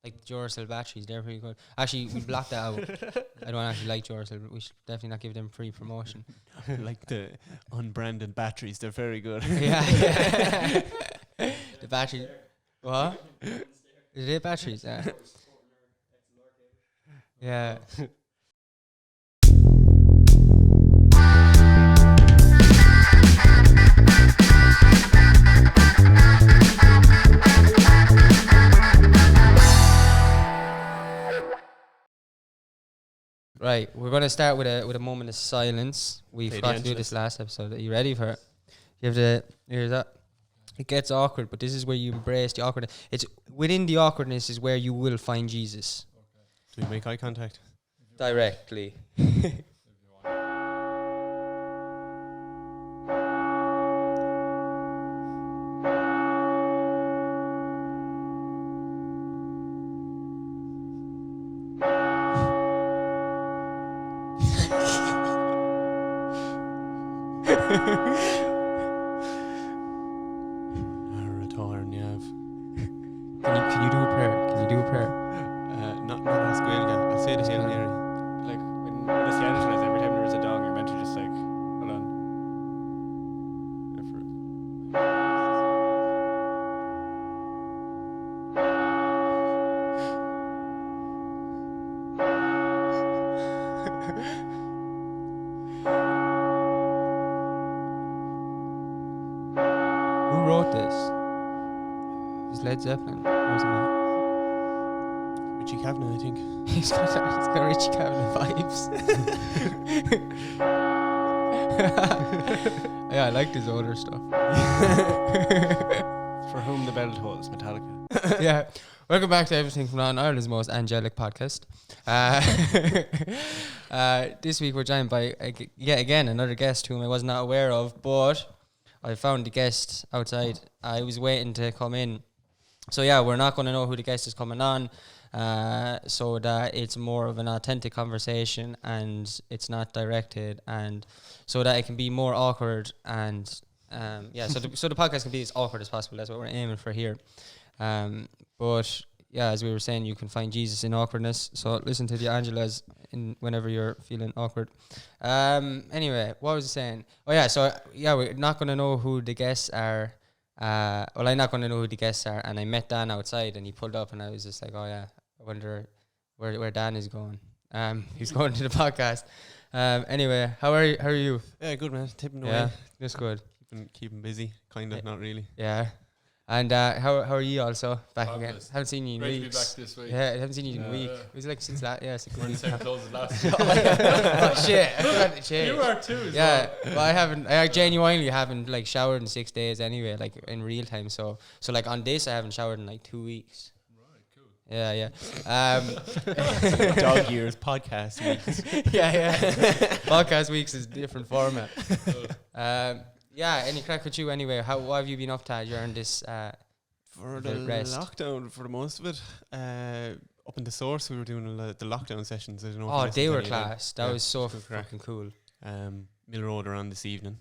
Like Duracell batteries, they're pretty good. Actually, we blocked that out. I don't actually like Duracell, but we should definitely not give them free promotion. Like the unbranded batteries, they're very good. Yeah. The battery. What? Is it batteries? Yeah. Yeah. Right, we're gonna start with a moment of silence. We Play forgot the to do Angelus. this last episode. Are you ready for it? You have to hear that. It gets awkward, but this is where you embrace the awkwardness. It's within the awkwardness is where you will find Jesus. Do we make eye contact? Directly. Can you do a prayer? Can you do a prayer? Not as Gaeilge. I'll say the Hail Mary. Like when it's the Angelus, every time there is a dong, you're meant to just like, hold on. Who wrote this? It's Led Zeppelin. Wasn't Richie Kavanagh, I think. it? It's got Richie Kavanagh vibes. Yeah, I like his older stuff. For whom the bell tolls, Metallica. Yeah. Welcome back to Everything from Northern Ireland's most angelic podcast. This week we're joined by, yet again, another guest whom I was not aware of, but I found the guest outside. I was waiting to come in. So yeah, we're not going to know who the guest is coming on, so that it's more of an authentic conversation and it's not directed, and so that it can be more awkward and yeah, so the podcast can be as awkward as possible. That's what we're aiming for here. But yeah, as we were saying, you can find Jesus in awkwardness. So listen to the Angelus whenever you're feeling awkward. Anyway, what was I saying? Oh yeah, so yeah, we're not going to know who the guests are. Well, I'm not going to know who the guests are. And I met Dan outside, and he pulled up, and I was just like, oh yeah, I wonder where Dan is going. He's going to the podcast. Anyway, how are you? Yeah, good man. Tipping Yeah, away. that's good. Keeping busy. Kind of, not really. Yeah. And how are you also back again? Fabulous. Haven't seen you in Great to be weeks. back this week. Yeah, I haven't seen you in a week. Yeah. It was like since last. Yeah, it's like a We're in the week. same clothes as last Oh shit! I forgot to change. You are too. As Yeah, well. well, I haven't. I genuinely haven't like showered in 6 days anyway, like in real time. So like on this, I haven't showered in like 2 weeks. Right, cool. Yeah. Dog years, podcast weeks. yeah. Podcast weeks is a different format. Yeah. Any crack with you anyway? What have you been up to during this? For The the rest. lockdown, for the most of it, up in the source, we were doing the lockdown sessions. I don't know. if you Oh, listened they to were any of them. class. That Yeah, was so good crack. fucking cool. Mill Road are on this evening,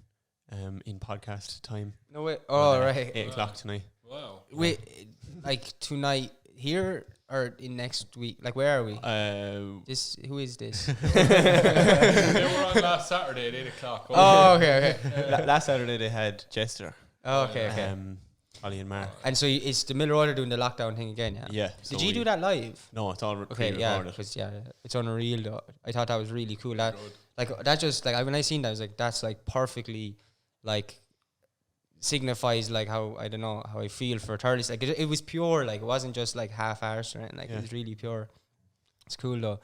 in podcast time. No way. Oh right. 8 o'clock tonight. Wow. Wait, like tonight here or in next week? Like where are we? Who is this? They were on last Saturday at 8 o'clock. Oh, okay. Last Saturday they had Chester, Oh, okay. Ollie and Mark. And so is the Miller Order doing the lockdown thing again? Yeah. Yeah. Did you do that live? No, it's all Okay, yeah, pre-recorded. because it's unreal though. I thought that was really cool. That Good. like that just like when I seen that, I was like, that's like perfectly like signifies like how I don't know how I feel for Thurles. Like it was pure. Like it wasn't just like half-arsed or anything. Like Yeah. it was really pure. It's cool though.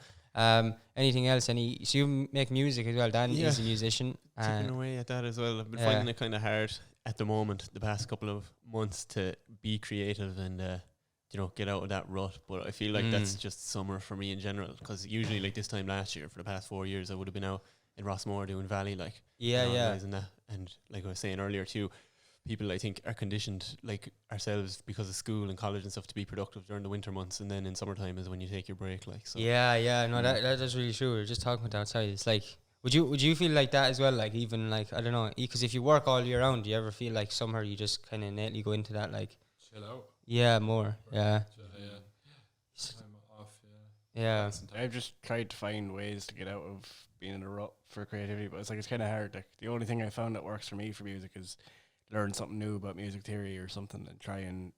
Anything else? So you make music as well. Dan Yeah. is a musician. Chipping away at that as well. I've been yeah. finding it kind of hard at the moment, the past couple of months, to be creative and get out of that rut. But I feel like that's just summer for me in general, because usually like this time last year, for the past 4 years, I would have been out in Rossmore doing Valley, like Yeah. organising that. And like I was saying earlier too, people I think are conditioned like ourselves because of school and college and stuff to be productive during the winter months, and then in summertime is when you take your break. Like so. Yeah. No, that is really true. We were just talking about that outside. It's like, would you feel like that as well? Like even like I don't know, because if you work all year round, do you ever feel like somehow you just kind of innately go into that like Chill out. yeah more yeah. Yeah. Yeah. I've just tried to find ways to get out of being in a rut for creativity, but it's kind of hard. Like the only thing I found that works for me for music is learn something new about music theory or something, and try and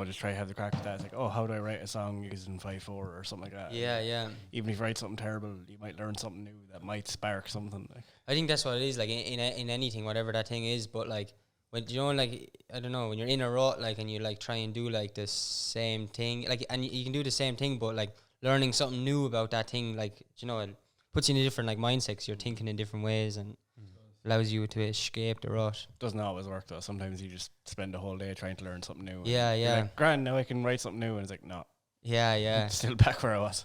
just try to have the crack at that. It's like, oh, how do I write a song using 5/4 or something like that? Yeah, And yeah. even if you write something terrible, you might learn something new that might spark something. Like. I think that's what it is, like in anything, whatever that thing is. But like when like I don't know, when you're in a rut, like, and you like try and do like the same thing, like, and you can do the same thing, but like learning something new about that thing, like, it puts you in a different like mindset. 'Cause you're thinking in different ways and allows you to escape the rut. Doesn't always work though. Sometimes you just spend the whole day trying to learn something new. Yeah, and you're yeah. like, grand, now I can write something new, and it's like, no, Yeah, yeah. still back where I was.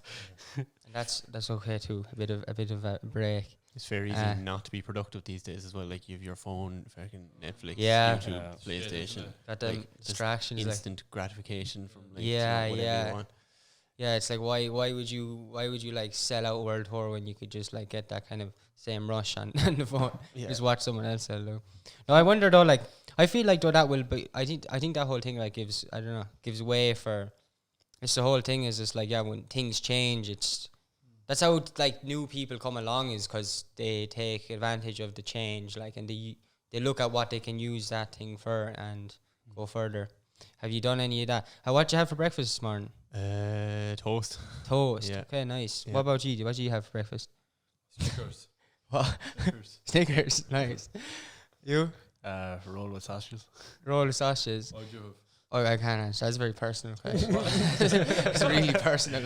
And that's okay too. A bit of a break. It's very easy not to be productive these days as well. Like you have your phone, fucking Netflix, Yeah. YouTube, Yeah. PlayStation. Got them Like, just distractions. Like, instant gratification from like Yeah, whatever yeah. you want. yeah, it's like why would you like sell out World Tour when you could just like get that kind of same rush on the phone? Yeah. Just watch someone else sell though. No, I wonder though. Like I feel like though that will be. I think that whole thing like gives way for. It's the whole thing is just like, yeah, when things change, that's how like new people come along, is because they take advantage of the change, like, and they look at what they can use that thing for and go further. Have you done any of that? What did you have for breakfast this morning? Toast. Toast. Yeah. Okay, nice. Yeah. What about you? What did you have for breakfast? Snickers. What? Snickers. Snickers. Nice. You? Roll with sausages. Roll of sausages. What'd you have? Oh, I can't answer. That's a very personal question. It's really personal.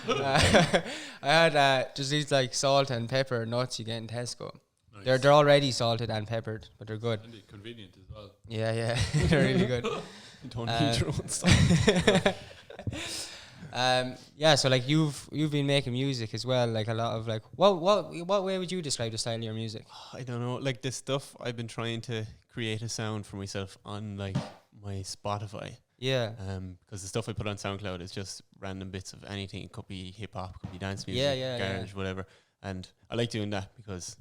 Like. I had just these like salt and pepper nuts you get in Tesco. Nice. They're already salted and peppered, but they're good. Handy, convenient as well. Yeah, yeah, they're really good. You don't need your own stuff. Yeah, so like you've been making music as well, like a lot of like what way would you describe the style of your music? I don't know. Like this stuff, I've been trying to create a sound for myself on like my Spotify. Yeah, Because the stuff I put on SoundCloud is just random bits of anything. It could be hip hop, could be dance music, Yeah, garage, whatever. And I like doing that because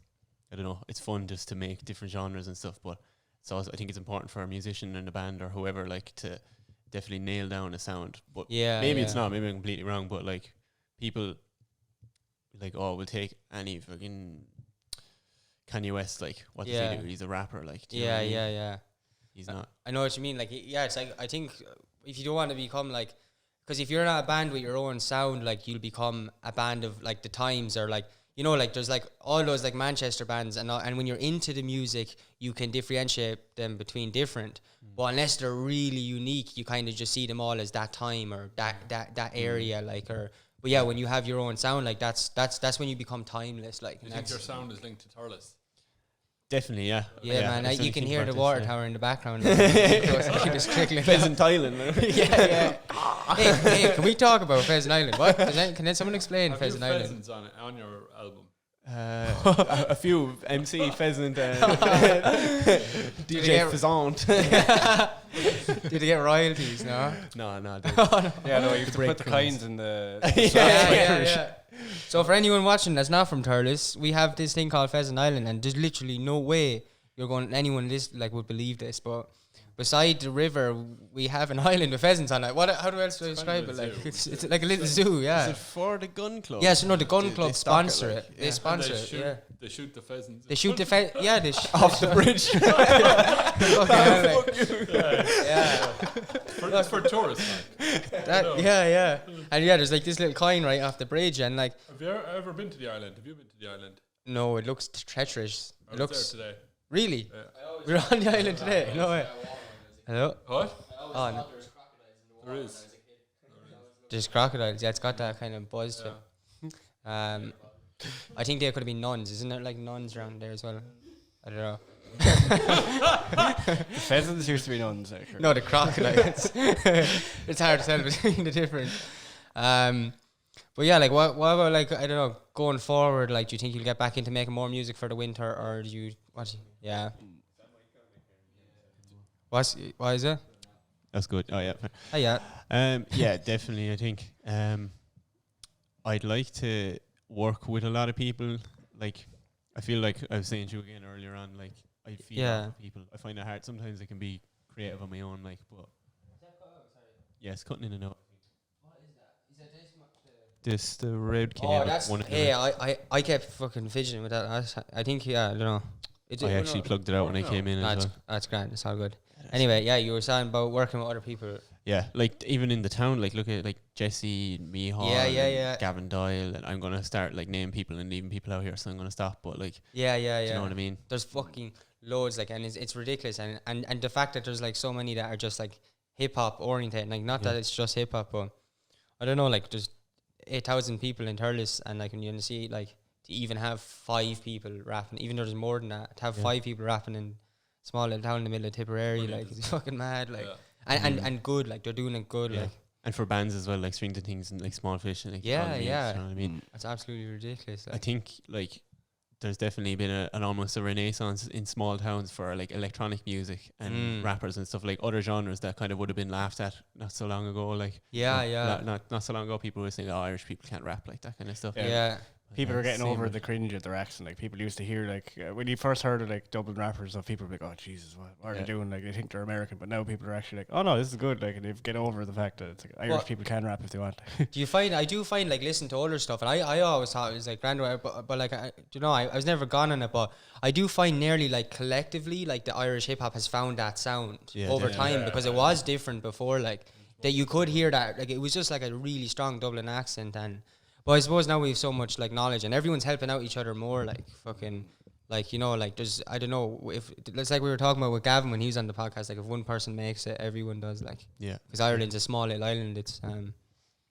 I don't know, it's fun just to make different genres and stuff. But it's also, I think it's important for a musician in a band or whoever, like, to definitely nail down a sound. But yeah. maybe yeah. it's not. Maybe I'm completely wrong. But like people, like, oh, we'll take any fucking Kanye West. Like, what does Yeah. he do? He's a rapper. Like, do you know Yeah, what I mean? yeah. He's not. I know what you mean. Like, yeah, it's like I think if you don't want to become like, because if you're not a band with your own sound, like you'll become a band of like the times, or like, like there's like all those like Manchester bands, and when you're into the music, you can differentiate them between different. But unless they're really unique, you kind of just see them all as that time or that area, like, or. But yeah, when you have your own sound, like that's when you become timeless. Like, You and think that's, your sound is linked to Thurles? Definitely, yeah. yeah, man, I you can think hear about the this, water yeah. tower in the background. Just trickling. Pheasant Island. Yeah. Hey, can we talk about Pheasant Island? What? Can someone explain Have Pheasant you Island? pheasants on your album? A few MC Pheasant and DJ get- Pheasant. Did they get royalties? No. No. Yeah, no, you have to put the breadcrumbs. kinds in the. Yeah. So for anyone watching that's not from Thurles, we have this thing called Pheasant Island, and there's literally no way anyone would believe this, but beside the river we have an island with pheasants on it. How do I describe it? of a Like zoo. it's like a little zoo, Is yeah. it for the gun club? Yeah, so no, the gun They club stock it, sponsor like, it. yeah. They And sponsor And it, yeah. They shoot the pheasants. They shoot the yeah, they Off the bridge. yeah. It's for tourists. Like. Yeah. And yeah, there's like this little coin right off the bridge, and like, Have you ever been to the island? Have you been to the island? no, it looks treacherous. I It was looks there today. really. Yeah. We're on the island today. No way. Hello. What? Oh, no. There is. There's crocodiles. Yeah, it's got that kind of buzz to it. I think there could have been nuns. Isn't there like nuns around there as well? I don't know. The pheasants used to be nuns. No, the crocodiles. It's hard to tell between the different. But yeah, like what about like, I don't know, going forward? Like, do you think you'll get back into making more music for the winter, or do you what? Yeah. What is it? That's good. Oh yeah. Oh yeah. Yeah, definitely. I think I'd like to work with a lot of people. Like, I feel like I was saying to you again earlier on. Like, I feed Yeah. off people. I find it hard. Sometimes I can be creative on my own. Like, but yeah, it's cutting in and out. the road came Oh, out that's one. hey, I kept fucking fidgeting with that. I think I don't know. I actually plugged it out when I came in as well. That's grand. It's all good. Anyway, yeah, you were saying about working with other people. Yeah, like even in the town, like look at like Jesse, Mihal, Yeah. Gavin Doyle, and I'm gonna start like naming people and leaving people out here, so I'm gonna stop. But like, Yeah. do you know what I mean? There's fucking loads, like, and it's ridiculous, and the fact that there's like so many that are just like hip hop oriented, like not that it's just hip hop, but I don't know, like there's 8,000 people in Thurles, and like when you see like to even have 5 people rapping, even though there's more than that, to have 5 people rapping in small little town in the middle of Tipperary, like it's fucking mad, like. And good, like they're doing it good, like. And for bands as well, like Strings and Things and like Small Fish and like Yeah. Economy, you know what I mean? That's absolutely ridiculous. Like. I think like there's definitely been an almost a renaissance in small towns for like electronic music and rappers and stuff, like other genres that kind of would have been laughed at not so long ago. Like not so long ago, people were saying, "Oh, Irish people can't rap," like that kind of stuff. Yeah. People are getting over the cringe of their accent. Like people used to hear, like when you first heard of like Dublin rappers, so people were like, "Oh Jesus, what are they doing?" Like they think they're American, but now people are actually like, "Oh no, this is good." Like and they've get over the fact that it's like Irish people can rap if they want. Do you find? I do find like listening to older stuff, and I always thought it was like grand, but like I was never gone on it, but I do find nearly like collectively like the Irish hip hop has found that sound over time because it was different before, like that you could hear that, like it was just like a really strong Dublin accent. And but I suppose now we have so much like knowledge and everyone's helping out each other more, like fucking, like, you know, like there's, I don't know, if it's like we were talking about with Gavin when he was on the podcast, like if one person makes it, everyone does, like, because Ireland's a small little island. It's I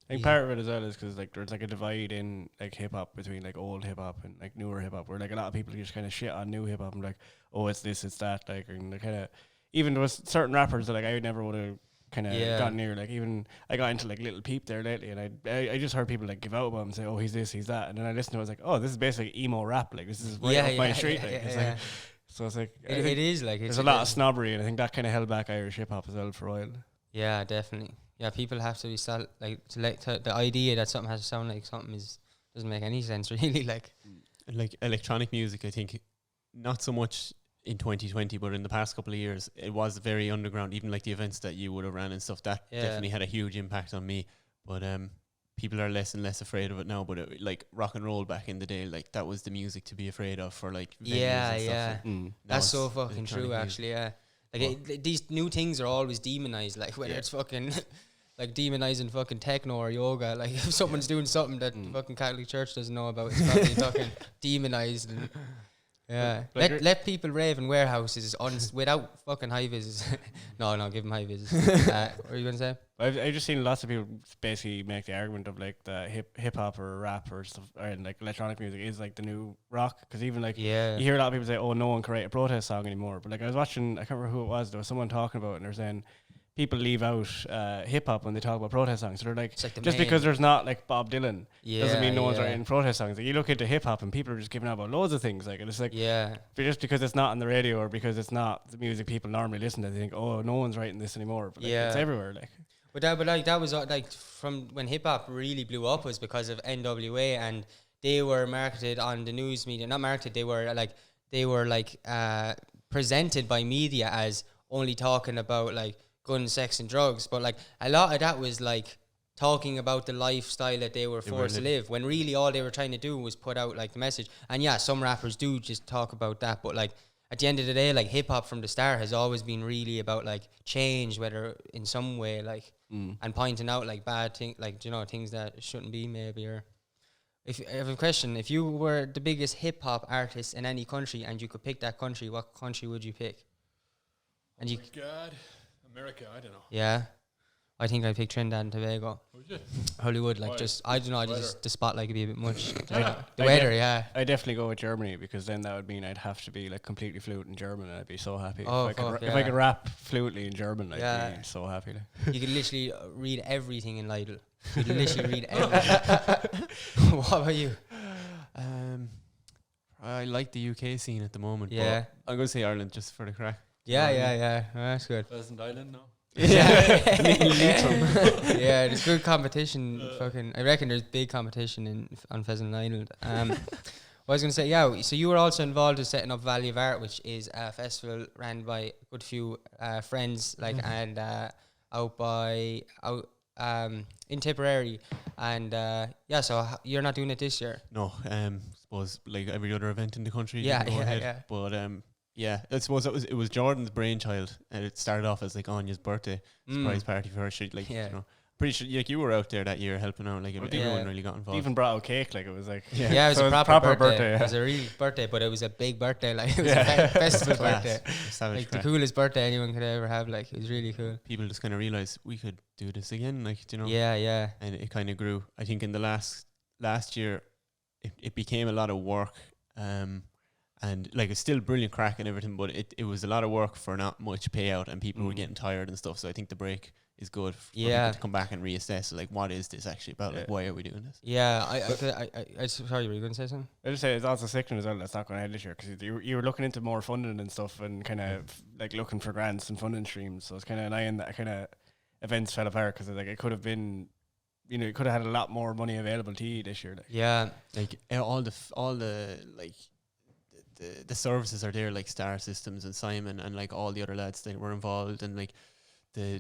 think part of it as well is because like there's like a divide in like hip hop between like old hip hop and like newer hip hop, where like a lot of people just kind of shit on new hip hop and like, oh, it's this, it's that, like, and they kind of, even there was certain rappers that like I never would have kind of got near, like even I got into like Little Peep there lately, and I just heard people like give out about him and say, oh, he's this, he's that, and then I listened to it, I was like, oh, this is basically emo rap, like this is right up my street, like it's like, so it's like it is like there's a lot of snobbery, and I think that kind of held back Irish hip hop as well for a while. Yeah, definitely. Yeah, people have to be like to the idea that something has to sound like something doesn't make any sense really, like electronic music. I think not so much in 2020, but in the past couple of years, it was very underground. Even like the events that you would have ran and stuff, that definitely had a huge impact on me. But people are less and less afraid of it now. But like rock and roll back in the day, like that was the music to be afraid of for like venues and stuff. That's so fucking true, actually. Yeah, like these new things are always demonized. Like whether it's fucking like demonizing fucking techno or yoga. Like if someone's doing something that the fucking Catholic Church doesn't know about, it's probably fucking demonized. And yeah, like let people rave in warehouses without fucking high vis. No, give them high vis. What are you gonna say? I've just seen lots of people basically make the argument of like the hip hop or rap or stuff, and like electronic music is like the new rock, because even like you hear a lot of people say, oh, no one can write a protest song anymore. But like I was watching, I can't remember who it was. There was someone talking about it, and they're saying people leave out hip hop when they talk about protest songs. So they're like just because there's not like Bob Dylan doesn't mean no one's writing protest songs. Like you look into hip hop and people are just giving out about loads of things. Like, and it's like just because it's not on the radio or because it's not the music people normally listen to, they think, oh, no one's writing this anymore. But like, it's everywhere. Like, but that was like from when hip hop really blew up was because of NWA, and they were marketed on the news media. Not marketed, they were like presented by media as only talking about like guns, sex and drugs, but like a lot of that was like talking about the lifestyle that they were forced to live, when really all they were trying to do was put out like the message. And yeah, some rappers do just talk about that, but like at the end of the day, like hip hop from the start has always been really about like change, whether in some way, like and pointing out like bad things, like, you know, things that shouldn't be maybe. Or if I have a question, if you were the biggest hip hop artist in any country and you could pick that country, what country would you pick? And God, America, I don't know. Yeah, I think I'd pick Trinidad and Tobago. Would you? Hollywood, like, Why? just, I don't know, just the spotlight could be a bit much. I the weather, yeah. I definitely go with Germany, because then that would mean I'd have to be like completely fluent in German, and I'd be so happy. Oh, if I could rap fluently in German, I'd be so happy. You could literally read everything in Lidl. You could literally read everything. What about you? I like the UK scene at the moment. Yeah, but I'm going to say Ireland just for the crack. Yeah. Oh, that's good. Pheasant Island, no? Yeah, there's good competition. Fucking, I reckon there's big competition on Pheasant Island. What I was going to say, yeah, so you were also involved in setting up Valley of Art, which is a festival ran by a good few friends, like, and out in Tipperary, and so you're not doing it this year. No, suppose like every other event in the country. Yeah, didn't go ahead. yeah. But I suppose it was Jordan's brainchild, and it started off as like Anya's birthday surprise party for her. She like you know. Pretty sure, like you were out there that year helping out. Like everyone really got involved. Even brought out cake. Like it was like it was so a proper birthday. Yeah. It was a real birthday, but it was a big birthday. Like it was a festival birthday. Like the coolest birthday anyone could ever have. Like it was really cool. People just kind of realized we could do this again. Like you know. Yeah. And it kind of grew. I think in the last year, it became a lot of work. And like it's still brilliant crack and everything, but it was a lot of work for not much payout, and people were getting tired and stuff. So I think the break is good for people to come back and reassess, like, what is this actually about? Like, why are we doing this? Yeah, I sorry, were you going to say something? I just say it's also sickening as well that's not going ahead this year, because you were looking into more funding and stuff, and kind of like looking for grants and funding streams. So it's kind of annoying that kind of events fell apart, because like it could have been, you know, you could have had a lot more money available to you this year. Like. Yeah, like all the like the services are there, like Star Systems and Simon and like all the other lads that were involved, and like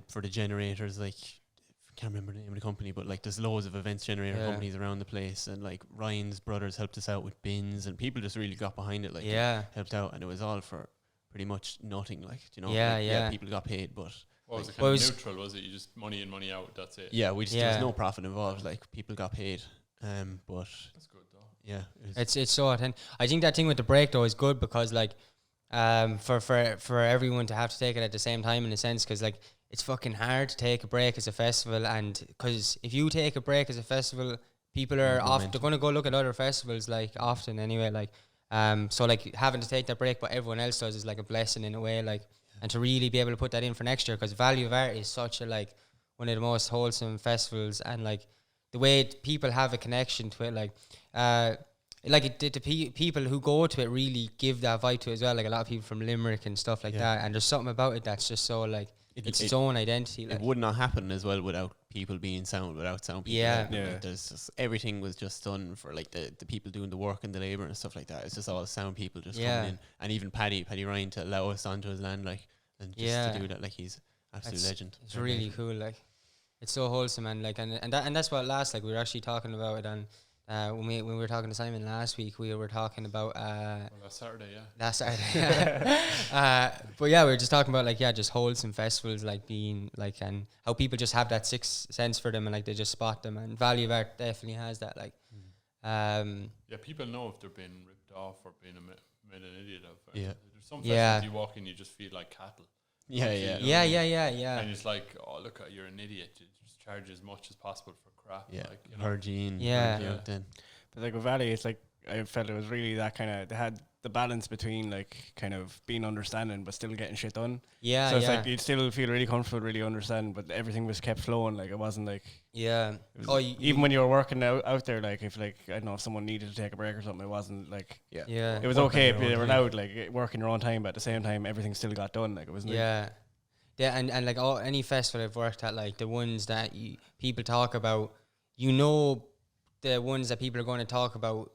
for the generators, like I can't remember the name of the company, but like there's loads of events generator companies around the place, and like Ryan's brothers helped us out with bins, and people just really got behind it, like helped out, and it was all for pretty much nothing, like, you know, people got paid, but was it kind of neutral? Was it you just money in, money out? That's it. Yeah, we just there was no profit involved. Like people got paid, but that's good though. Yeah, it's so hot. And I think that thing with the break though is good, because like for everyone to have to take it at the same time, in a sense, because like it's fucking hard to take a break as a festival, and because if you take a break as a festival, people are often they're going to go look at other festivals, like often anyway, like so like having to take that break but everyone else does is like a blessing in a way, like, and to really be able to put that in for next year, because Value of Art is such a like one of the most wholesome festivals, and like the way people have a connection to it, like the people who go to it really give that vibe to it as well, like a lot of people from Limerick and stuff like that, and there's something about it that's just so like its own identity. Like. It would not happen as well without people being without sound people. Like there's just, everything was just done for like the people doing the work and the labour and stuff like that. It's just all sound people just coming in, and even Paddy Ryan to allow us onto his land, like, and just to do that, like, he's absolute legend. It's really cool, like it's so wholesome, and like and that's what last, like we were actually talking about it on when we were talking to Simon last week, we were talking about last Saturday, but yeah, we were just talking about like just wholesome festivals, like being like, and how people just have that sixth sense for them, and like they just spot them, and Value of Art definitely has that, like people know if they're being ripped off or being made an idiot of. There's some festivals you walk in, you just feel like cattle. Yeah. And it's like, oh look, you're an idiot. You just charge as much as possible for crap. Yeah, like, you know. Virgin. But like with Valley, it's like I felt it was really that kind of, they had the balance between like kind of being understanding but still getting shit done. Yeah. So it's like you'd still feel really comfortable, really understand, but everything was kept flowing. Like it wasn't like even when you were working out there, like if like I don't know if someone needed to take a break or something, it wasn't like it was okay if they were allowed like work in your own time, but at the same time everything still got done. Like it was and like any festival I've worked at, like the ones that people talk about, you know, the ones that people are going to talk about,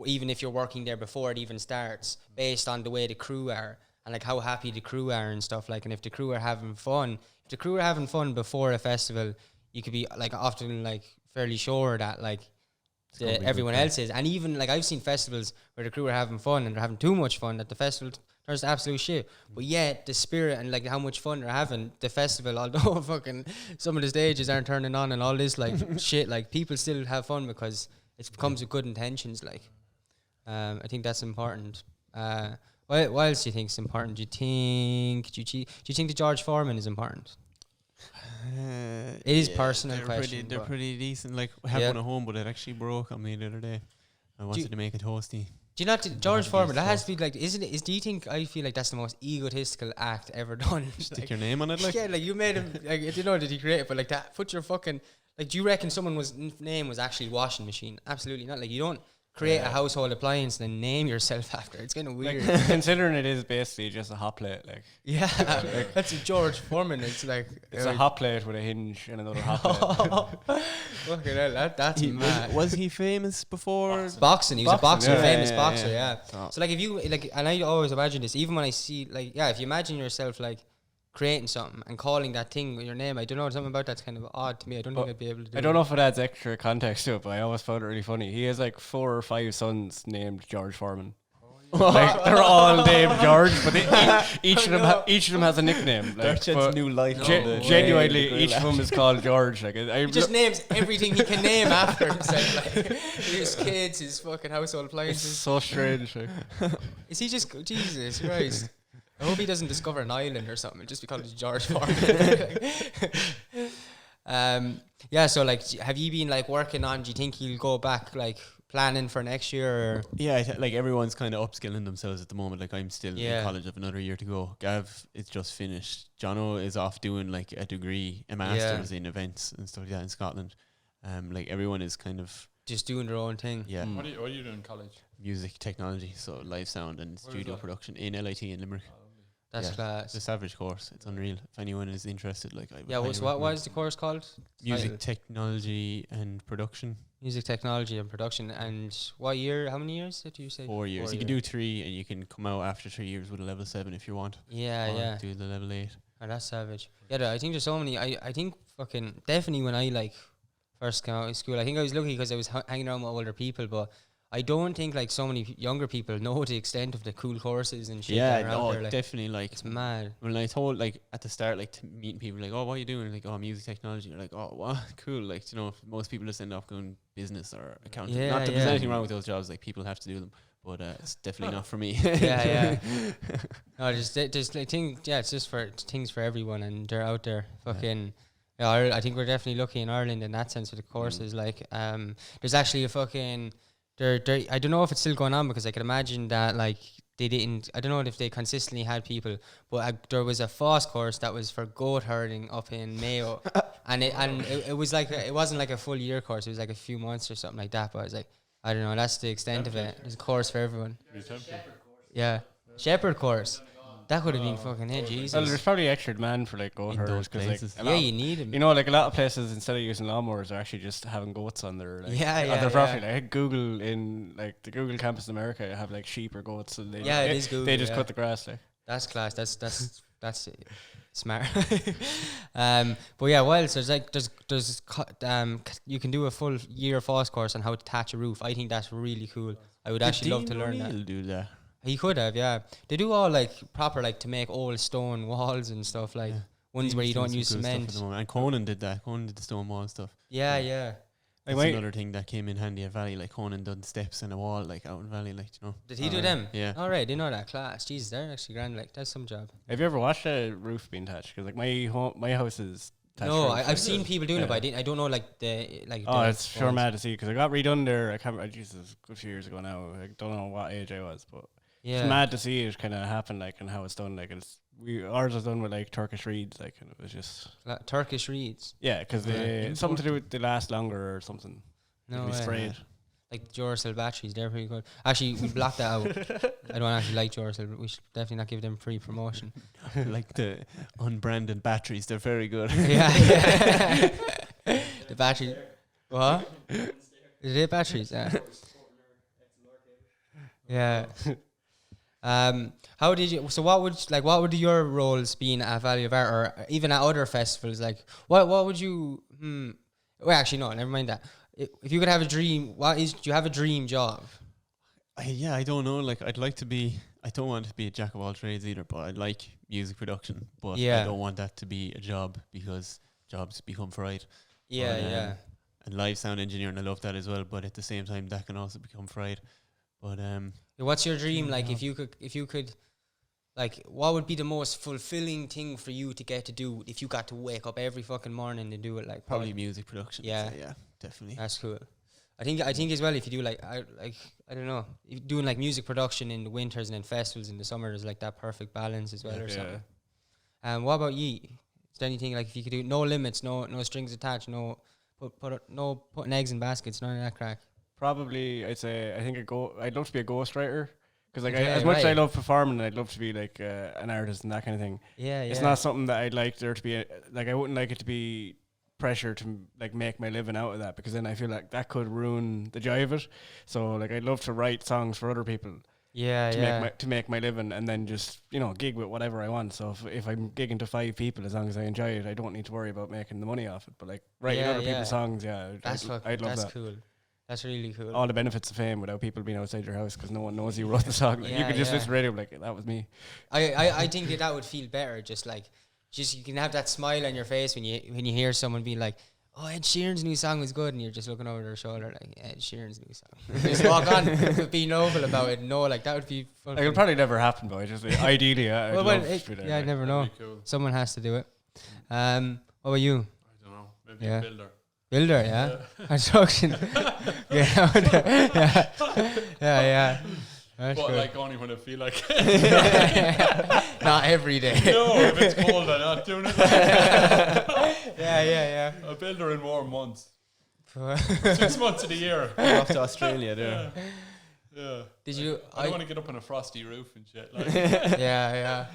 even if you're working there before it even starts, based on the way the crew are and like how happy the crew are and stuff, like, and if the crew are having fun, before a festival, you could be like often like fairly sure that like everyone else is. And even like I've seen festivals where the crew are having fun and they're having too much fun that the festival turns to absolute shit, but yet the spirit and like how much fun they're having, the festival, although fucking some of the stages aren't turning on and all this like shit, like people still have fun because it comes with good intentions. Like I think that's important. What else do you think is important? Do you think the George Foreman is important? It is personal question. They're pretty decent. Like I have one at home, but it actually broke on me the other day. I wanted to make it toasty. Do you not George Foreman? That has to be like, isn't it? Do you think? I feel like that's the most egotistical act ever done. Stick like, your name on it, like like you made him. Like I don't know did he create it, but like that. Put your fucking like. Do you reckon someone's name was actually washing machine? Absolutely not. Like you don't create a household appliance and then name yourself after. It's kind of weird. Like, considering it is basically just a hot plate, like that's a George Foreman. It's like it's a hot plate with a hinge and another hot plate. Fucking hell, that's mad. Was he famous before boxing? He was a boxer, famous boxer. Yeah. So like if you like, and I always imagine this, even when I see like if you imagine yourself like creating something and calling that thing with your name. I don't know, something about that's kind of odd to me. I don't think I'd be able to do I don't know if it adds extra context to it, but I always found it really funny. He has like 4 or 5 sons named George Foreman. Like they're all named George, but each of them has a nickname. Like, That's new life. Genuinely, each of them is called George. Like he just names everything he can name after himself. Like his kids, his fucking household appliances. So strange. Like. Is he just Jesus Christ? I hope he doesn't discover an island or something just because George Foreman. Yeah. So like, have you been like working on? Do you think you'll go back like? Planning for next year? Or? Yeah, like everyone's kind of upskilling themselves at the moment. Like I'm still in college, of another year to go. Gav is just finished. Jono is off doing like a degree, a master's in events and stuff like that in Scotland. Like everyone is kind of just doing their own thing. Yeah. What are you doing in college? Music technology, so live sound and studio production in LIT in Limerick. That's class. It's a savage course. It's unreal. If anyone is interested, like so what is the course called? Music technology and production. Music technology and production. And what year? How many years did you say? 4 years. You can do 3, and you can come out after 3 years with a level 7 if you want. Yeah. Do the level 8. Oh, that's savage. Yeah, I think there's so many. I think fucking definitely when I like first came out of school, I think I was lucky because I was hanging around with older people, but I don't think like so many younger people know the extent of the cool courses and shit. Yeah, that are out there. Like, definitely. Like it's mad. When I told like at the start, like to meeting people, like, oh, what are you doing? Like, oh, music technology. You're like, oh, what? Cool. Like, you know, most people just end up going business or accounting. Not that there's anything wrong with those jobs. Like, people have to do them, but it's definitely not for me. Yeah. No, just like things. Yeah, it's just for things for everyone, and they're out there. Fucking. Yeah, I think we're definitely lucky in Ireland in that sense with the courses. Like, there's actually a fucking. I don't know if it's still going on because I can imagine that like they didn't. I don't know if they consistently had people, but there was a FOSS course that was for goat herding up in Mayo, and it was like it wasn't like a full year course. It was like a few months or something like that. But I was like, I don't know. That's the extent of it. There's a course for everyone. Yeah, shepherd course. That could have been fucking it, Jesus. Well, there's probably extra demand for like goat herders because like you need them. You know, like a lot of places instead of using lawnmowers are actually just having goats on their on their property. Like Google in like the Google campus in America have like sheep or goats, and it is Google. They just cut the grass. Like that's class. That's smart. But yeah, well, so there's you can do a full year FOSS course on how to thatch a roof. I think that's really cool. I would actually love to learn that. Do that. He could have, yeah. They do all like proper, like to make old stone walls and stuff, like ones where you don't use cement. And Conan did that. Conan did the stone wall stuff. Yeah. That's another thing that came in handy at Valley. Like Conan done steps and a wall, like out in Valley, like you know. Did he do them? Yeah. All right, they know that class. Jesus, they're actually grand. Like that's some job. Have you ever watched a roof being thatched? Because like my house is. No, I've seen people doing it, but I don't know like the like. Oh, it's sure mad to see because I got redone there. I can't. Jesus, a good few years ago now. I don't know what age I was, but. Yeah. It's mad to see it kind of happen, like, and how it's done. Like, ours was done with like Turkish reeds, like, and it was just Turkish reeds. Yeah, because they something to do with they last longer or something. No way. Sprayed. Like Duracell batteries, they're pretty good. Actually, we blocked that out. I don't actually like Duracell. We should definitely not give them free promotion. Like the unbranded batteries, they're very good. Yeah. The battery. What? Is it batteries? Yeah. Yeah. How did you? So what would your roles be in at Valley of Art or even at other festivals? Like what would you? Well, actually, no. Never mind that. If you could have a dream, do you have a dream job? I don't know. Like I'd like to be. I don't want to be a jack of all trades either, but I like music production. But I don't want that to be a job because jobs become fried. Yeah. And live sound engineering, I love that as well. But at the same time, that can also become fried. But what's your dream like? If you could, like, what would be the most fulfilling thing for you to get to do if you got to wake up every fucking morning and do it? Like probably music production. Yeah, definitely. That's cool. I think as well if you do like I don't know, if you're doing like music production in the winters and then festivals in the summer, there's like that perfect balance as well or something. What about you? Is there anything like if you could do no limits, no strings attached, no putting eggs in baskets, none of that crack? Probably, I'd say I'd love to be a ghostwriter because like as much as I love performing, I'd love to be like an artist and that kind of thing. Yeah. It's not something that I'd like there to be I wouldn't like it to be pressure to like make my living out of that because then I feel like that could ruin the joy of it. So like I'd love to write songs for other people to make my living, and then just gig with whatever I want. So if I'm gigging to 5 people, as long as I enjoy it, I don't need to worry about making the money off it. But like writing other people's songs, I'd love that. That's cool. That's really cool. All the benefits of fame without people being outside your house because no one knows you wrote the song. Like, you could just listen to radio like that was me. I think that would feel better. Just you can have that smile on your face when you hear someone be like, "Oh, Ed Sheeran's new song was good," and you're just looking over their shoulder like, "Ed Sheeran's new song." Just walk on, but be noble about it. No, like that would be fun. Like, it'll probably never happen, but ideally, I'd love to do that. I never know. Cool. Someone has to do it. What about you? I don't know. Maybe a builder. Builder, yeah. Construction. yeah. That's but good. like only when I feel like not every day. No, if it's cold, I'm not doing it. Yeah. A builder in warm months. 6 months of the year. Off to Australia there. Yeah. Did you? I don't want to get up on a frosty roof and shit. Like. Yeah.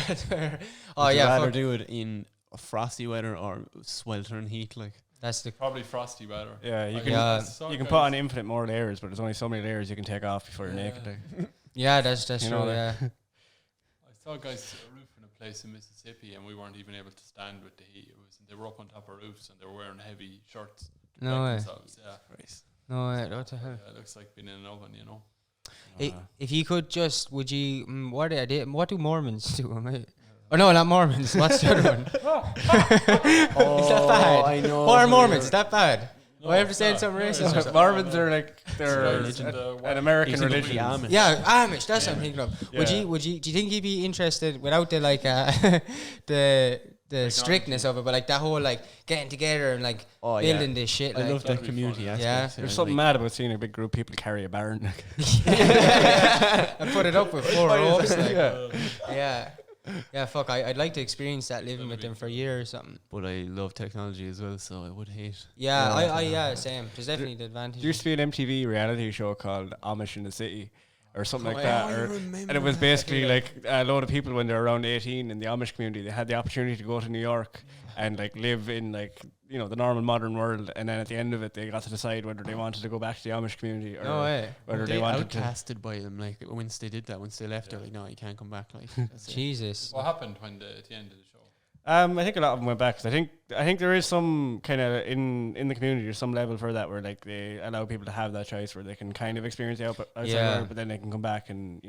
Would you rather do it in frosty weather or sweltering heat? Like that's probably frosty weather. Yeah, you can put on infinite more layers, but there's only so many layers you can take off before you're naked. Like. Yeah, that's true. Yeah. I saw guys roofing a place in Mississippi, and we weren't even able to stand with the heat. They were up on top of roofs and they were wearing heavy shirts. No way. Themselves. Yeah. Christ. No way. What the hell? Yeah, it looks like being in an oven, If you could just, would you? What do Mormons do? Oh no, not Mormons. What's the other one? Is that bad? I know. What are Mormons? Is that bad? No, I ever said something racist? Mormons are like they're an American religion. Amish. Yeah, Amish. That's what I'm thinking of. Yeah. Would you? Do you think you'd be interested without the the strictness of it, but like that whole like getting together and like building this shit? I love that community aspect. Yeah, there's something mad about seeing a big group of people carry a barn and put it up with 4 ropes. Yeah, fuck. I'd like to experience that living with them for a year or something. But I love technology as well, so I would hate. Yeah, same. There's definitely the advantage. There used to be an MTV reality show called Amish in the City, or something like that. And it was basically like a load of people when they're around 18 in the Amish community, they had the opportunity to go to New York and like live in like the normal modern world, and then at the end of it they got to decide whether they wanted to go back to the Amish community or whether they wanted outcasted by them. Like once they did that, once they left, they're like, no, you can't come back. Like Jesus. What happened at the end of the show? I think a lot of them went back, because I think there is some kind of in the community there's some level for that where like they allow people to have that choice where they can kind of experience the outside world, but then they can come back and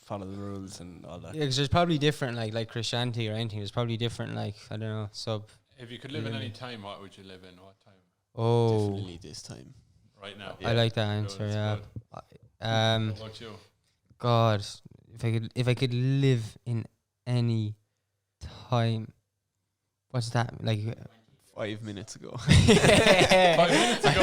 follow the rules and all that. Yeah, because there's probably different like Christianity or anything. There's probably different like I don't know If you could live in any time, what would you live in? What time? Oh, definitely this time. Right now. I like that answer. Yeah. What about you? God, if I could live in any time, what's that like? 5 minutes ago. 5 minutes ago.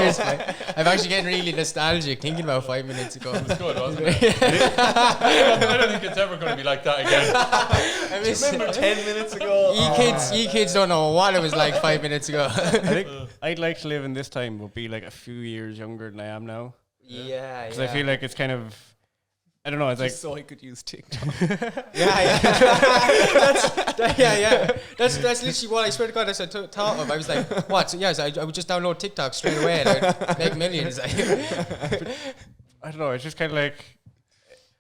I'm actually getting really nostalgic thinking about 5 minutes ago. It was good, wasn't it? I don't think it's ever going to be like that again. I remember 10 minutes ago. You kids don't know what it was like 5 minutes ago. I think I'd like to live in this time, but be like a few years younger than I am now. Yeah, because I feel like it's kind of, I don't know. It's just like so I could use TikTok. Yeah. That's literally what I swear to God I thought of. I was like, what? So I would just download TikTok straight away and I'd make millions. I don't know. It's just kind of like,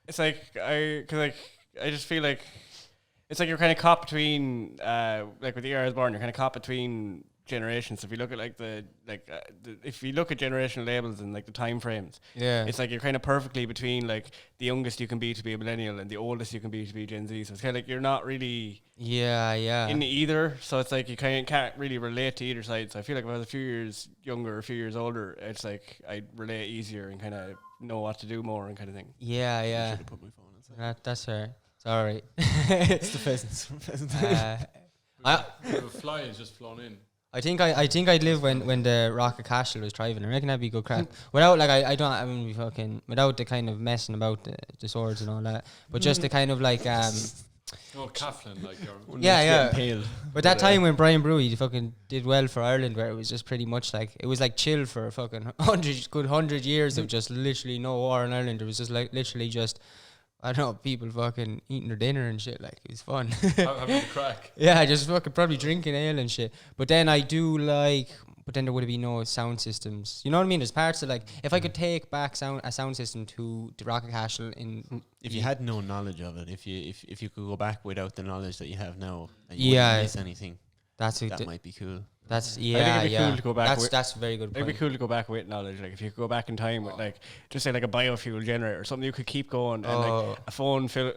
it's like I just feel like it's like you're kind of caught between like with the year I was born, you're kind of caught between generations. So if you look at if you look at generational labels and like the time frames, it's like you're kind of perfectly between like the youngest you can be to be a millennial and the oldest you can be to be Gen Z. So it's kind of like you're not really in either. So it's like you can't really relate to either side. So I feel like if I was a few years younger, a few years older, it's like I'd relate easier and kind of know what to do more and kind of thing. Yeah. I should have put my phone inside. That's fair. It's all right. It's the pheasants from Pheasant Island. The fly has just flown in. I think I'd live when the Rocket Castle was thriving. I reckon that'd be good crack. Without like I wouldn't be fucking without the kind of messing about the swords and all that. But just the kind of like Coughlin, like pale. But that time when Brian Brewy fucking did well for Ireland, where it was just pretty much like it was like chill for a fucking 100 years of just literally no war in Ireland. It was just like literally just I don't know, people fucking eating their dinner and shit. Like, it was fun. Having the crack. Yeah, just fucking probably drinking ale and shit. But then I do like, but then there would be no sound systems. You know what I mean? There's parts of like, if I could take back a sound system to the Rocket Castle in... If you had no knowledge of it, if you could go back without the knowledge that you have now, and you wouldn't miss anything, that might be cool. That's I think it'd be cool to go back. That's a very good point. It'd be cool to go back with knowledge. Like if you could go back in time with like just say like a biofuel generator or something, you could keep going and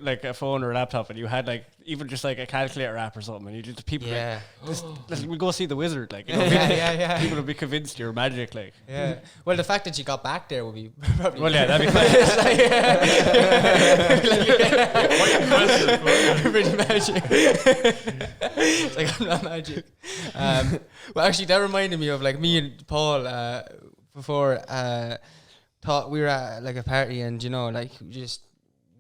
like a phone or a laptop, and you had like even just like a calculator app or something, and you just people we'll go see the wizard. Like you know, people would be convinced you're magic. Like well, the fact that you got back there would be probably that'd be cool. Pretty magic. It's like I'm not magic. Well, actually, that reminded me of like me and Paul before thought we were at like a party, and you know, like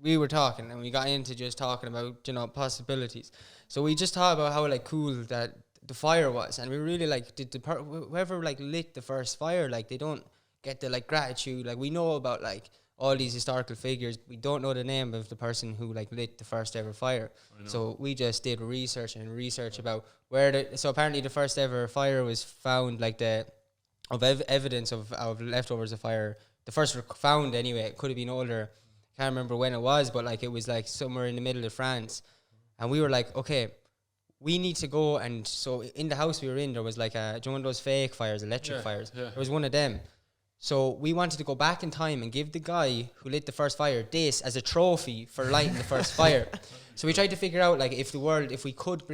we were talking, and we got into just talking about, you know, possibilities. So we just thought about how like cool that the fire was, and we really like whoever like lit the first fire, like they don't get the like gratitude. Like we know about like all these historical figures, we don't know the name of the person who like lit the first ever fire. So we just did research about so apparently the first ever fire was found, like evidence of leftovers of fire. The first found anyway, it could have been older. Can't remember when it was, but like it was like somewhere in the middle of France. And we were like, okay, we need to go. And so in the house we were in, there was like do you know one of those fake fires, electric fires? Yeah. There was one of them. So we wanted to go back in time and give the guy who lit the first fire this as a trophy for lighting the first fire. So we tried to figure out like if we could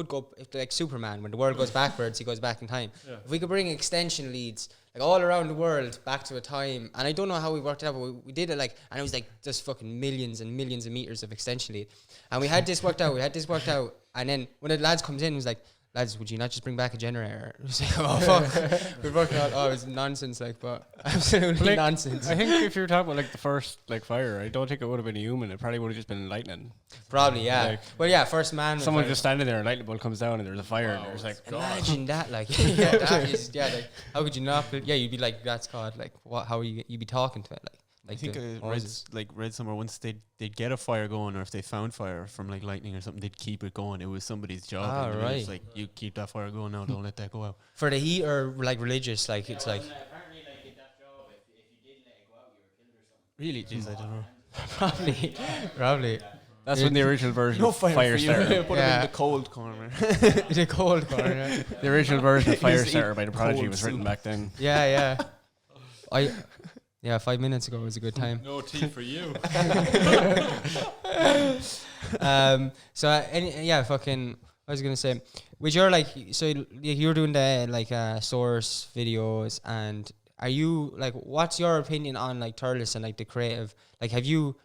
go like Superman, when the world goes backwards, he goes back in time. Yeah. If we could bring extension leads like all around the world back to a time, and I don't know how we worked it out, but we did it like, and it was like just fucking millions and millions of meters of extension lead, and we had this worked out. And then when the lads comes in, he was like, lads, would you not just bring back a generator? It was like, oh fuck, we're working out. Oh, it was nonsense, like, but absolutely like, nonsense. I think if you were talking about like the first like fire, I don't think it would have been a human. It probably would have just been lightning. Probably, yeah. Like, well, yeah, first man. Someone just standing there, a lightning bolt comes down, and there's a fire, and there's like, imagine that, like, yeah, that is, yeah, like, how could you not? Yeah, you'd be like, that's God, like, what? How are you'd be talking to it, like. I think I read somewhere once they'd get a fire going, or if they found fire from like lightning or something, they'd keep it going. It was somebody's job. Right. It's like, you keep that fire going now, don't let that go out. For the heat or like religious, like it's like. Apparently, like in that job, if you didn't let it go out, you were killed or something. Really? Jeez, I don't know. Probably. That's when the original version of fire starter. Put him in the cold corner. The cold corner. The original version of Firestarter by The Prodigy was written back then. Yeah. 5 minutes ago was a good time. No tea for you. Fucking. I was gonna say, which you're like, so you're doing the like source videos, and are you like, what's your opinion on like Thurles and like the creative? Like, have you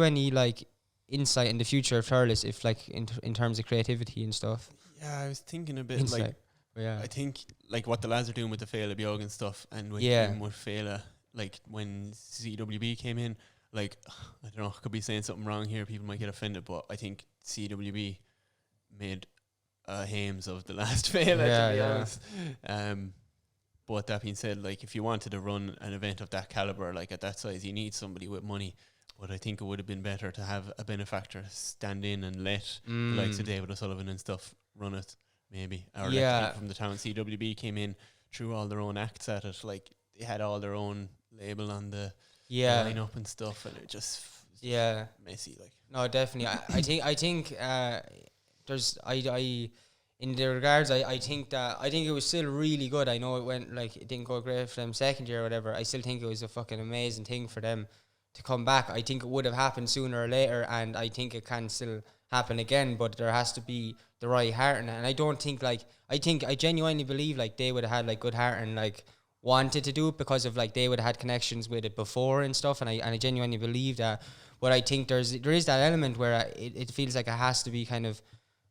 any like insight in the future of Thurles, if like in terms of creativity and stuff? Yeah, I was thinking a bit insight. like. Yeah. I think like what the lads are doing with the Fela Biog and stuff, and with Fela, like when CWB came in, like I don't know, I could be saying something wrong here, people might get offended, but I think CWB made Hames of the last Fela, to be honest. But that being said, like if you wanted to run an event of that caliber, like at that size, you need somebody with money. But I think it would have been better to have a benefactor stand in and let the likes of David O'Sullivan and stuff run it. Maybe, or like from the town. CWB came in, threw all their own acts at it. Like they had all their own label on the lineup and stuff, and it just messy. Like no, definitely. I think there's in the regards. I think it was still really good. I know it didn't go great for them second year or whatever. I still think it was a fucking amazing thing for them to come back. I think it would have happened sooner or later, and I think it can still happen again, but there has to be the right heart in it. And I don't think I genuinely believe like they would have had like good heart and like wanted to do it because of like they would have had connections with it before and stuff, and I genuinely believe that. But I think there is that element where it feels like it has to be kind of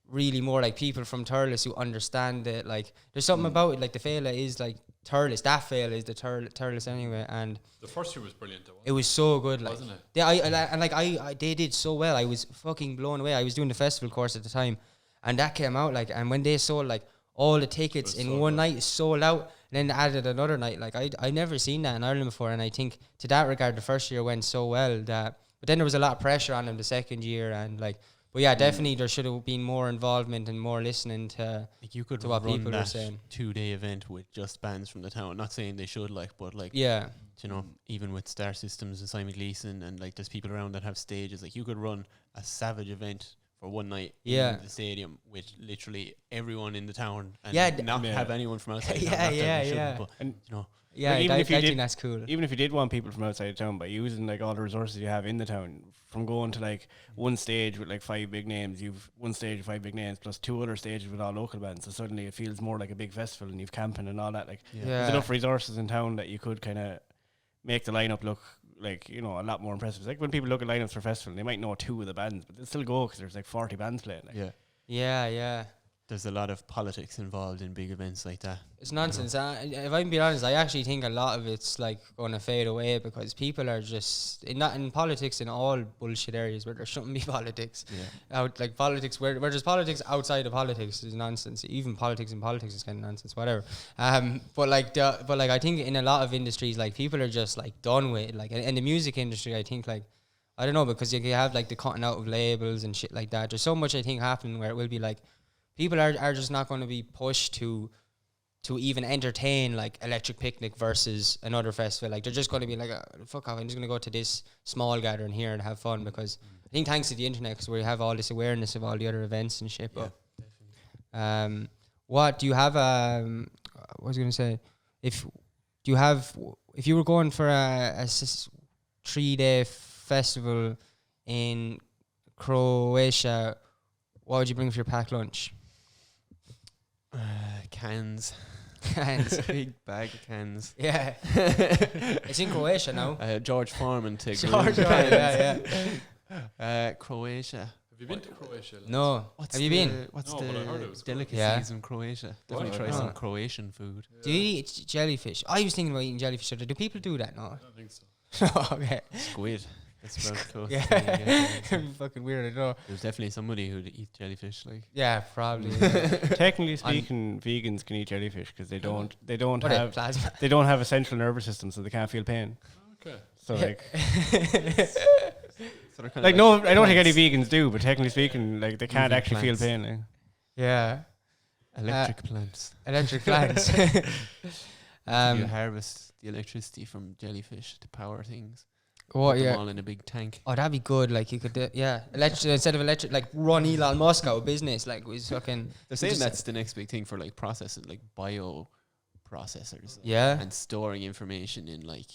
really more like people from Thurles who understand it. Like there's something about it, like the Fela is like Thurles, that Fela is the Thurles anyway, and the first year was brilliant though. It was so good, like, wasn't it? They did so well. I was fucking blown away. I was doing the festival course at the time, and that came out like, and when they sold like all the tickets in one night, sold out, and then added another night. Like I never seen that in Ireland before, and I think to that regard, the first year went so well that. But then there was a lot of pressure on them the second year, and like But yeah, definitely there should have been more involvement and more listening to like you could to what run people are that saying. 2-day event with just bands from the town. Not saying they should, like, but like, Yeah. you know, even with Star Systems and Simon Gleason and like there's people around that have stages, like you could run a savage event for one night in the stadium with literally everyone in the town and not have anyone from outside the town. Yeah. But, And you know, Yeah, even if you I did- think that's cool. Even if you did want people from outside the town, by using like all the resources you have in the town, from going to like one stage with like 5 big names, you've one stage with 5 big names plus 2 other stages with all local bands. So suddenly it feels more like a big festival, and you've camping and all that. Like there's enough resources in town that you could kind of make the lineup look like, you know, a lot more impressive. It's like when people look at lineups for festival, they might know 2 of the bands, but they'll still go because there's like 40 bands playing. Like. Yeah. there's a lot of politics involved in big events like that. It's nonsense. If I'm being honest, I actually think a lot of it's like going to fade away because people are just not in politics in all bullshit areas where there shouldn't be politics. Out like politics where there's politics outside of politics is nonsense. Even politics in politics is kind of nonsense. Whatever. But I think in a lot of industries, like people are just like done with it. Like in the music industry, I think like I don't know, because you have like the cutting out of labels and shit like that. There's so much I think happening where it will be like people are just not going to be pushed to even entertain like Electric Picnic versus another festival. Like they're just going to be like, fuck off, I'm just going to go to this small gathering here and have fun, because I think thanks to the internet, because we have all this awareness of all the other events and shit. But what do you have? What was I going to say? If you were going for a 3-day festival in Croatia, what would you bring for your packed lunch? Cans. Big bag of cans. Yeah. It's in Croatia now. George Foreman to George Foreman, yeah. Croatia. Have you been to Croatia? No. Have you been? What's No, but I heard it was the good. delicacies in Croatia? Definitely try some Oh. Croatian food. Do you eat jellyfish? I was thinking about eating jellyfish. Do people do that? No. I don't think so. Okay. Squid. That's about close. Yeah. Yeah. Fucking weird, I know. There's definitely somebody who'd eat jellyfish. Like, Yeah, probably. Technically speaking, vegans can eat jellyfish because they don't What a have plasma. they don't have a central nervous system, so they can't feel pain. Okay. So like so they're kinda like no, I don't think any plants. vegans do, but technically speaking, like they can't Moving actually feel plants. pain. Like. Yeah. Electric plants. Electric plants. You harvest the electricity from jellyfish to power things. What? Put them Yeah. all in a big tank. Oh, that'd be good. Like you could, instead of electric, like run Elon Musk out of business. Like was fucking. They're saying just- that's the next big thing for like processing, like bio processors. Yeah. And storing information in like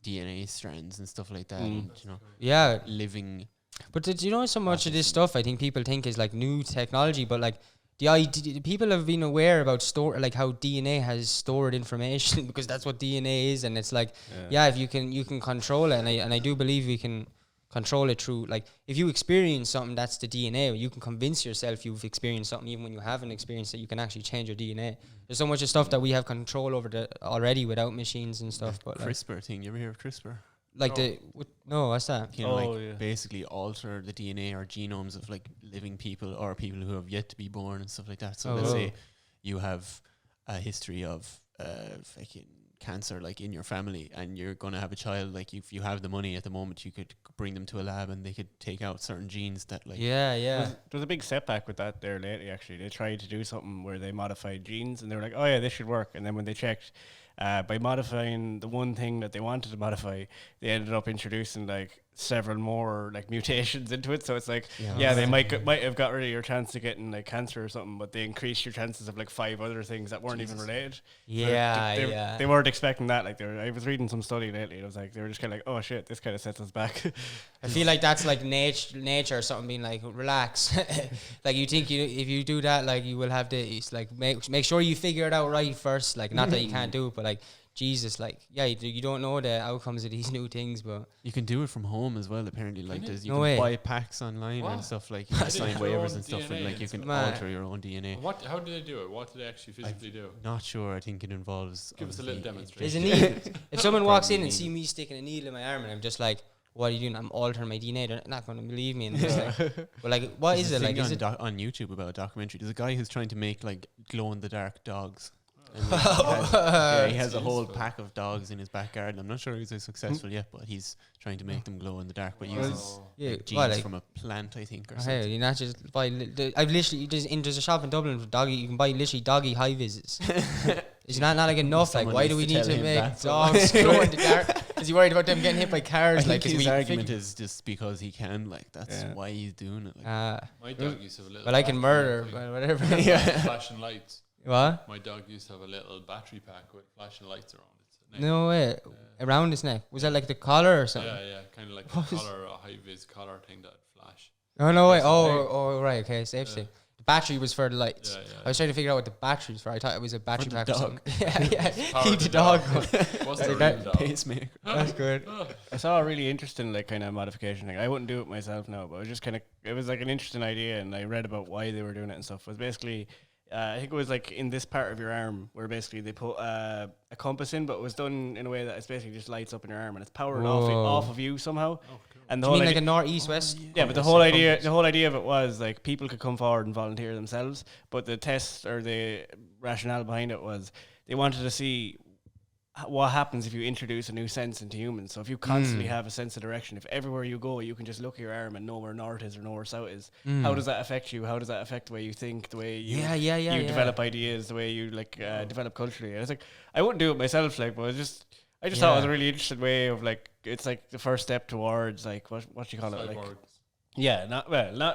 DNA strands and stuff like that. And, you know, Yeah. living. But did you know so much of this stuff? I think people think is like new technology, but like the idea, people have been aware about like how DNA has stored information because that's what DNA is, and it's like if you can control it, and I do believe we can control it through like if you experience something, that's the DNA. You can convince yourself you've experienced something even when you haven't experienced it. You can actually change your DNA. There's so much of stuff that we have control over already without machines and stuff. But like, CRISPR thing. You ever hear of CRISPR? no, what's that? You know, basically alter the DNA or genomes of like living people or people who have yet to be born and stuff like that. So let's say you have a history of fucking cancer like in your family, and you're gonna have a child. Like if you have the money at the moment, you could bring them to a lab and they could take out certain genes that like Yeah. There's a big setback with that there lately. Actually, they tried to do something where they modified genes, and they were like, "Oh yeah, this should work." And then when they checked, by modifying the one thing that they wanted to modify, they ended up introducing like several more like mutations into it. So it's like, they might have got rid of your chance of getting like cancer or something, but they increased your chances of like 5 other things that weren't even related. They weren't expecting that. Like I was reading some study lately. It was like they were just kind of like, oh shit, this kind of sets us back. I feel like that's like nature or something being like, relax. Like you think if you do that, like you will have this. Like make sure you figure it out right first. Like not that you can't do it, but like Jesus, like you don't know the outcomes of these new things, but you can do it from home as well. Apparently, like there's you No can way. buy packs online and stuff like sign waivers and stuff, and like you can mad. alter your own DNA. How do they do it? What do they actually physically do? Not sure. I think it involves. Give us a little there's demonstration. a needle. If someone walks in and Probably see me sticking a needle in my arm and I'm just like, what are you doing? I'm altering my DNA. They're not going to believe me. And just like, but like, what is it? Like, is it? On YouTube about a documentary? There's a guy who's trying to make like glow in the dark dogs. He has a whole pack of dogs in his back garden. I'm not sure he's successful yet, but he's trying to make them glow in the dark. But uses genes from a plant, I think, or something. You not just buy. I've literally there's a shop in Dublin for doggy. You can buy literally doggy high vises. It's not like enough. Like, why do we need to make dogs glow in the dark? Is he worried about them getting hit by cars? Like, his argument is just because he can. Like, that's why he's doing it. Like. My dog used to have a little. But I can murder, whatever. Flashing lights. What? My dog used to have a little battery pack with flashing lights around its neck. No way. Around his neck. Was that like the collar or something? Yeah, kind of like a collar, a high vis collar thing that flash. Oh no way. Oh right. Okay, safe. The battery was for the lights. Yeah. I was trying to figure out what the battery was for. I thought it was a battery pack or something. yeah. Keep the dog. Wasn't a real dog. Pacemaker. That's good. I saw a really interesting like kind of modification thing. I wouldn't do it myself now, but it was just kind of, it was like an interesting idea, and I read about why they were doing it and stuff. It was basically, I think it was like in this part of your arm where basically they put a compass in, but it was done in a way that it's basically just lights up in your arm and it's powered off of you somehow. Oh, cool. And the You whole mean idea, like a north-east-west? yeah, but the whole idea of it was like people could come forward and volunteer themselves, but the test or the rationale behind it was they wanted to see what happens if you introduce a new sense into humans. So if you constantly have a sense of direction, if everywhere you go you can just look at your arm and know where north is or know where south is, how does that affect you? How does that affect the way you think, the way you develop ideas, the way you develop culturally? And it's like, I wouldn't do it myself, like, but I just thought it was a really interesting way of like, it's like the first step towards like what do you call it, like,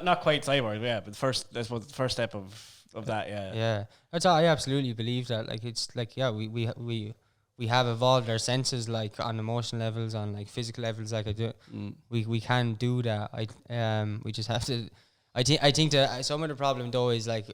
not quite cyborg, but the first step of that. That's all. I absolutely believe that. Like, it's like, we have evolved our senses, like on emotional levels, on like physical levels. Like, we can do that. We just have to. I think that some of the problem though is like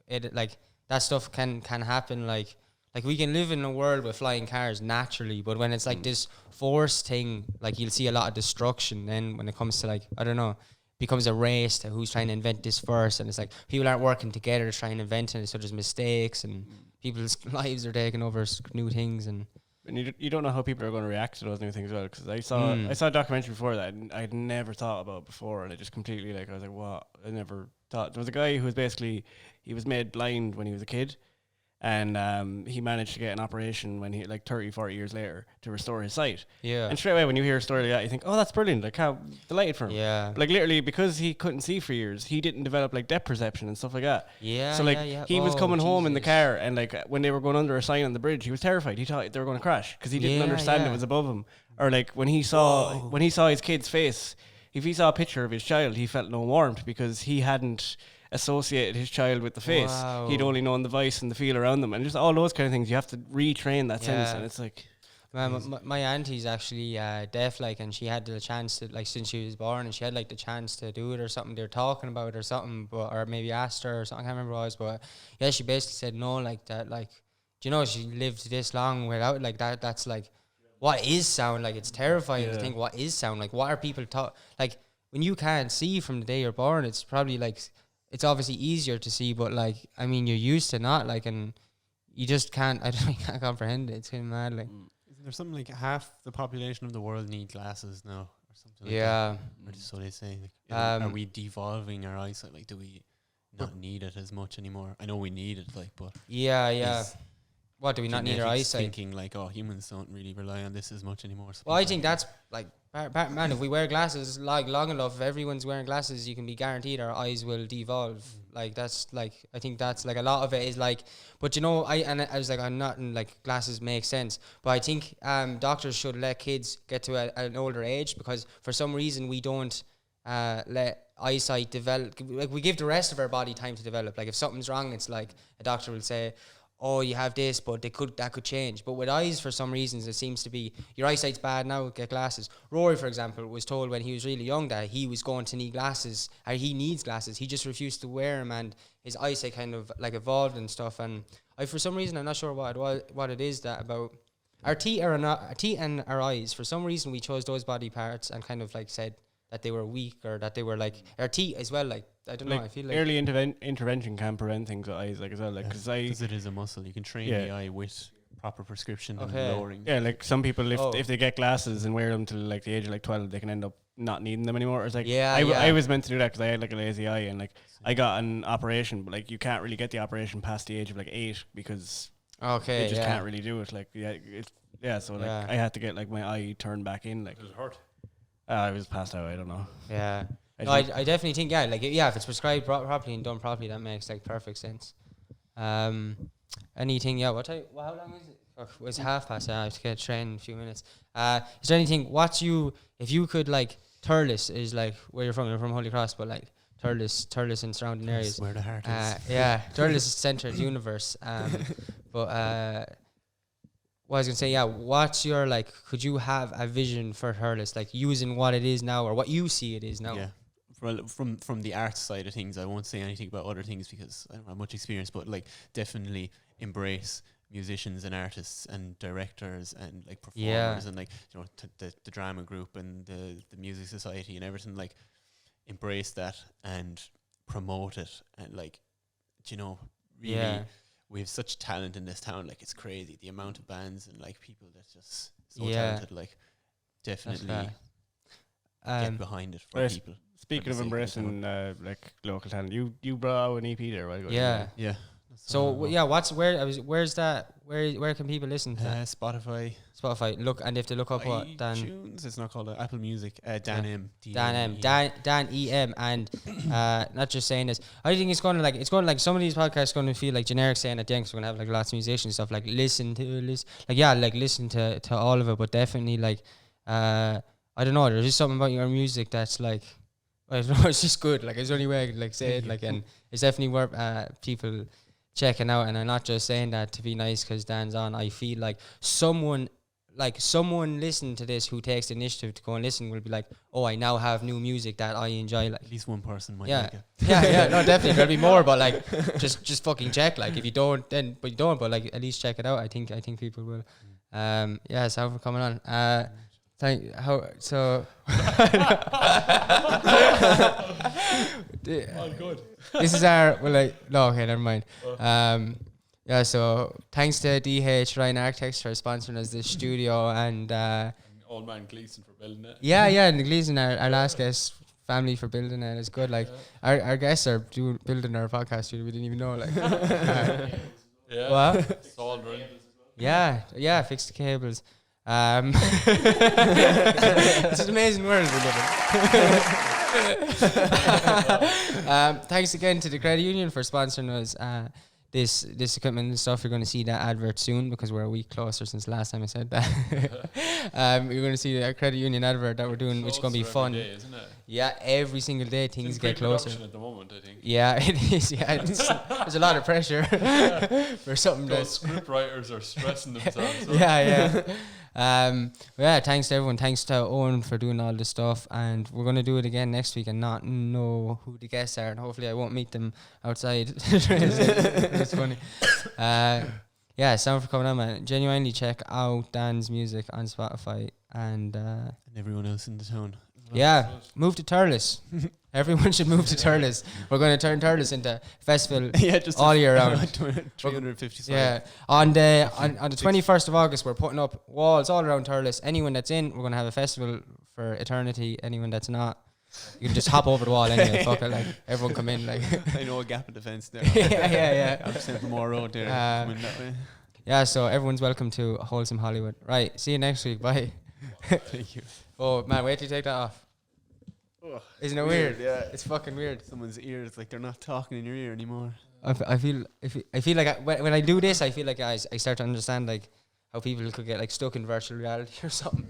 that stuff can happen. Like we can live in a world with flying cars naturally, but when it's like this force thing, like you'll see a lot of destruction. Then when it comes to like, I don't know, becomes a race to who's trying to invent this first, and it's like people aren't working together to try and invent it, so there's mistakes and people's lives are taking over new things, and you don't know how people are going to react to those new things as well. Because I saw a documentary before that I'd never thought about before, and it just completely, like, I was like, what? I never thought. There was a guy who was basically, he was made blind when he was a kid, and he managed to get an operation when he, like 30, 40 years later, to restore his sight. Yeah. And straight away when you hear a story like that, you think, oh, that's brilliant, like how delighted for him. Yeah. Like literally, because he couldn't see for years, he didn't develop like depth perception and stuff like that. Yeah. So like he was coming home in the car, and like when they were going under a sign on the bridge, he was terrified. He thought they were going to crash because he didn't understand it was above him. Or like when he saw his kid's face, if he saw a picture of his child, he felt no warmth because he hadn't associated his child with the face. Wow. He'd only known the voice and the feel around them, and just all those kind of things. You have to retrain that sense, and it's like, my auntie's actually deaf, like, and she had the chance to, like, since she was born, and she had like the chance to do it or something. They were talking about it or something, but or maybe asked her or something. I can't remember what it was, but yeah, she basically said no, like that, like, do you know she lived this long without like that? That's like, what is sound? Like, it's terrifying to think what is sound. Like, what are people like when you can't see from the day you're born? It's probably like, it's obviously easier to see, but like, I mean, you're used to not, like, and you just can't. I can't comprehend it. It's kind of mad, like. Isn't there something like half the population of the world need glasses now, or something? Like that? Or so they say. Like, are we devolving our eyesight? Like, do we not need it as much anymore? I know we need it, like, but what, do we not need our eyesight? Thinking like, oh, humans don't really rely on this as much anymore. Well, I think that's like, man, if we wear glasses like long enough, if everyone's wearing glasses, you can be guaranteed our eyes will devolve. Like, that's like, I think that's like a lot of it is like, but you know, I was like, I'm not in, like, glasses make sense, but I think doctors should let kids get to an older age, because for some reason we don't let eyesight develop. Like, we give the rest of our body time to develop. Like, if something's wrong, it's like a doctor will say, oh, you have this, but that could change. But with eyes, for some reasons, it seems to be, your eyesight's bad now, get glasses. Rory, for example, was told when he was really young that he was going to need glasses, or he needs glasses. He just refused to wear them, and his eyesight kind of like evolved and stuff. And for some reason, I'm not sure what it is that about our teeth and our eyes. For some reason, we chose those body parts and kind of like said that they were weak, or that they were like our teeth as well. Like, I don't know. I feel like early intervention can prevent things with eyes, like, as well. Like, because it is a muscle. You can train the eye with proper prescription and lowering. Yeah, like some people, if they get glasses and wear them till like the age of like 12, they can end up not needing them anymore. It's like, I was meant to do that because I had like a lazy eye, and like I got an operation, but like you can't really get the operation past the age of like 8 because Okay, they just can't really do it. Like, so like I had to get like my eye turned back in. Like, Does it hurt? I was passed out. I don't know. Yeah. I definitely think if it's prescribed properly and done properly, that makes like perfect sense. Anything? Yeah. How long is it? It was 5:30. I have to get a train in a few minutes. Is there anything? If you could like Thurles is like where you're from? You're from Holy Cross, but like Thurles and surrounding areas. Where the heart is. Yeah, Thurles is the center of the universe. But what I was gonna say, what's your like? Could you have a vision for Thurles, like using what it is now or what you see it is now? Yeah. Well, from the art side of things, I won't say anything about other things because I don't have much experience. But like, definitely embrace musicians and artists and directors and like performers and like the drama group and the music society and everything. Like, embrace that and promote it and like, really. We have such talent in this town, like it's crazy. The amount of bands and like people that's just so talented, like definitely get behind it for people. Speaking of embracing like local talent, you brought out an EP there, right? Yeah. So where's that? Where can people listen to that? Spotify. Look, and if they look up what Dan. iTunes. It's not called Apple Music. Dan M. Dan EM, and not just saying this. I think it's going to like some of these podcasts going to feel like generic saying at the end because we're going to have like lots of musicians and stuff. Like listen to all of it, but definitely like I don't know. There's just something about your music that's like I don't know. It's just good. Like it's the only way I could like say it. Like and it's definitely worth people checking out. And I'm not just saying that to be nice because Dan's on. I feel like someone listening to this who takes the initiative to go and listen will be like, oh, I now have new music that I enjoy. Like at least one person might like it. No, definitely there'll be more, but like just fucking check. Like if you don't, then but you don't. But like at least check it out. I think people will. So for coming on. So All good. This is our never mind. So thanks to DHRyan Architects for sponsoring us this studio and Old man Gleason for building it. And Gleason, our last guest family for building it. It's good. Like our guests are building our podcast studio. We didn't even know. Like what? Soldering. Yeah, fix the cables. It's an amazing world we live in. Thanks again to the credit union for sponsoring us this equipment and stuff. You're going to see that advert soon because we're a week closer since the last time I said that. You're going to see the credit union advert that we're doing, which is going to be fun. Day, isn't it? Yeah, every single day things get closer. At the moment, I think. Yeah, it is. Yeah, there's a lot of pressure for something. Those script writers are stressing themselves. Thanks to everyone. Thanks to Owen for doing all this stuff, and we're gonna do it again next week and not know who the guests are, and hopefully I won't meet them outside. It's funny. Sound for coming on, man. Genuinely check out Dan's music on Spotify and everyone else in the town. Move to Thurles. Everyone should move to Thurles. We're going to turn Thurles into festival all year round. 350. On the 21st of August, we're putting up walls all around Thurles. Anyone that's in, we're going to have a festival for eternity. Anyone that's not, you can just hop over the wall anyway. Fuck it, like everyone come in. Like I know a gap in the fence there. Yeah. I'm saying from more road there. Coming that way. So everyone's welcome to Wholesome Hollywood. Right, see you next week. Bye. Thank you. Oh man, wait till you take that off. Isn't it weird? Yeah, it's fucking weird. Someone's ears like they're not talking in your ear anymore. I feel like when I do this, I feel like I start to understand like how people could get like stuck in virtual reality or something.